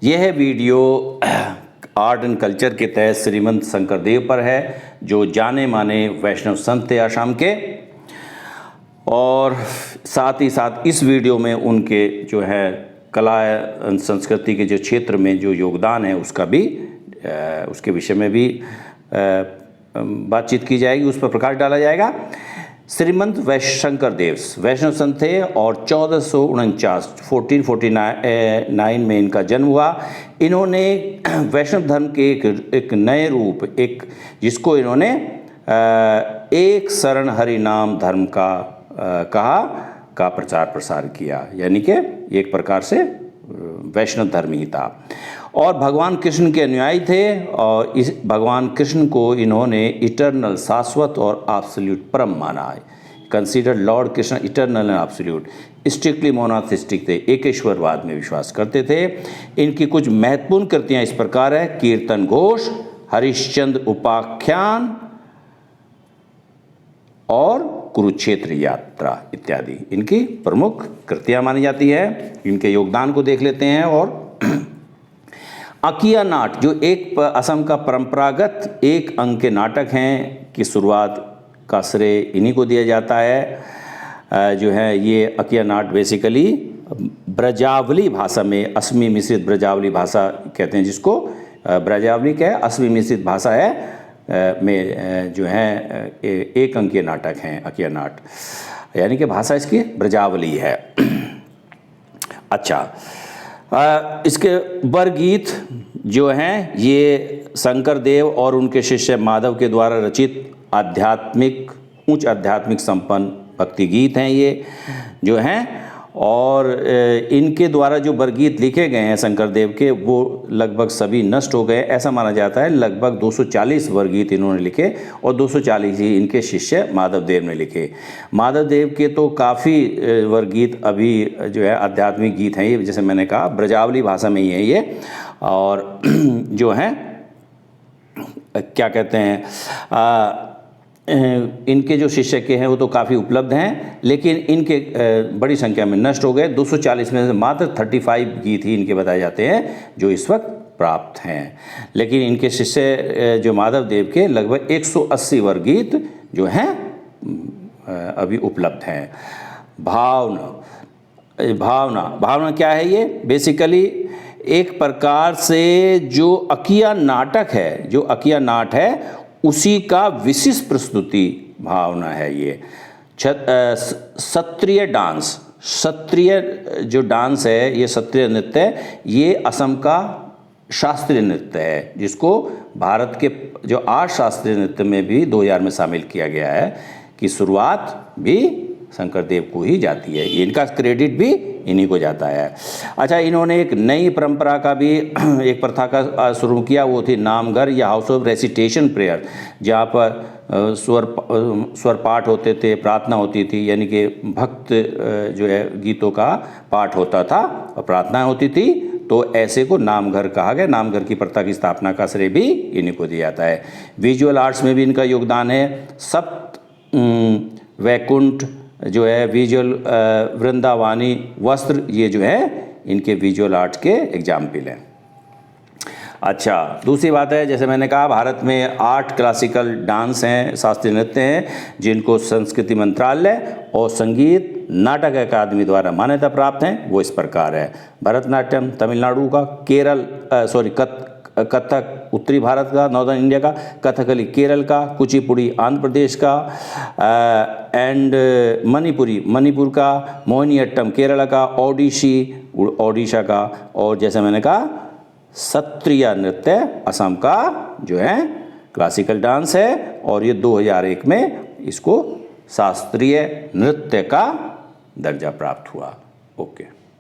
यह video art and culture के तहत श्रीमंत शंकरदेव पर है, जो जाने माने वैष्णव संत थे आसाम के। और साथ ही साथ इस वीडियो में उनके जो है कला संस्कृति के जो क्षेत्र में जो योगदान है उसका भी उसके विषय में भी बातचीत की जाएगी, उस पर प्रकाश डाला जाएगा। श्रीमंत शंकरदेव वैष्णव संत थे और 1449 में इनका जन्म हुआ। इन्होंने वैष्णव धर्म के एक नए रूप जिसको इन्होंने एक शरण हरि नाम धर्म का प्रचार प्रसार किया, यानी कि एक प्रकार से वैष्णव धर्म ही था। और भगवान कृष्ण के अनुयायी थे और इस भगवान कृष्ण को इन्होंने इटर्नल शाश्वत और एब्सोल्यूट परम माना है। Consider Lord Krishna eternal and absolute. Strictly monotheistic थे, एकेश्वरवाद में विश्वास करते थे। इनकी कुछ महत्वपूर्ण कृतियाँ इस प्रकार है: कीर्तन घोष, हरिश्चंद्र उपाख्यान और कुरुक्षेत्र यात्रा इत्यादि इनकी प्रमुख कृतियाँ मानी जाती है। इनके योगदान को देख लेते हैं। और अकिया नाट जो एक असम का परंपरागत एक अंक के नाटक हैं की शुरुआत का श्रेय इन्हीं को दिया जाता है। जो है ये अकिया नाट बेसिकली ब्रजावली भाषा में, असमी मिश्रित ब्रजावली भाषा कहते हैं जिसको, ब्रजावली क्या है, असमी मिश्रित भाषा है में जो है एक अंकीय नाटक हैं अकिया नाट, यानी कि भाषा इसकी ब्रजावली है। अच्छा, इसके बरगीत जो हैं ये शंकरदेव और उनके शिष्य माधव के द्वारा रचित उच्च आध्यात्मिक संपन्न भक्ति गीत हैं ये जो हैं। और इनके द्वारा जो बरगीत लिखे गए हैं शंकरदेव के, वो लगभग सभी नष्ट हो गए ऐसा माना जाता है। लगभग 240 बरगीत इन्होंने लिखे और 240 ही इनके शिष्य माधवदेव ने लिखे। माधवदेव के तो काफ़ी बरगीत अभी जो है आध्यात्मिक गीत हैं ये, जैसे मैंने कहा ब्रजावली भाषा में ही है ये। और जो हैं क्या कहते हैं, इनके जो शिष्य के हैं वो तो काफ़ी उपलब्ध हैं, लेकिन इनके बड़ी संख्या में नष्ट हो गए। 240 में से मात्र 35 गीत ही इनके बताए जाते हैं जो इस वक्त प्राप्त हैं। लेकिन इनके शिष्य जो माधव देव के लगभग 180 वर्गीत जो हैं अभी उपलब्ध हैं। भावना क्या है ये? बेसिकली एक प्रकार से जो अकिया नाट है उसी का विशिष्ट प्रस्तुति भावना है ये। क्षत्रिय जो डांस है, ये क्षत्रिय नृत्य है, ये असम का शास्त्रीय नृत्य है जिसको भारत के जो 8 शास्त्रीय नृत्य में भी 2000 में शामिल किया गया है, कि शुरुआत भी शंकरदेव को ही जाती है। इनका क्रेडिट भी इन्हीं को जाता है। अच्छा, इन्होंने एक नई परंपरा का भी एक प्रथा का शुरू किया, वो थी नामघर या हाउस ऑफ रेसिटेशन प्रेयर, जहाँ पर स्वर पाठ होते थे, प्रार्थना होती थी, यानी कि भक्त जो है गीतों का पाठ होता था और प्रार्थना होती थी, तो ऐसे को नामघर कहा गया। नामघर की प्रथा की स्थापना का श्रेय भी इन्हीं को दिया जाता है। विजुअल आर्ट्स में भी इनका योगदान है। सप्त वैकुंठ जो है विजुअल, वृंदावानी वस्त्र, ये जो है इनके विजुअल आर्ट के एग्जाम्पल हैं। अच्छा, दूसरी बात है, जैसे मैंने कहा भारत में 8 क्लासिकल डांस हैं, शास्त्रीय नृत्य हैं, जिनको संस्कृति मंत्रालय और संगीत नाटक अकादमी द्वारा मान्यता प्राप्त हैं। वो इस प्रकार है: भरतनाट्यम तमिलनाडु का, कथक उत्तरी भारत का, नॉर्दर्न इंडिया का, कथकली केरल का, कुचिपुड़ी आंध्र प्रदेश का, एंड मणिपुर का, मोहिनीअट्टम केरला का, ओडिशा का, और जैसे मैंने कहा सत्रिया नृत्य असम का जो है क्लासिकल डांस है, और ये 2001 में इसको शास्त्रीय नृत्य का दर्जा प्राप्त हुआ। ओके।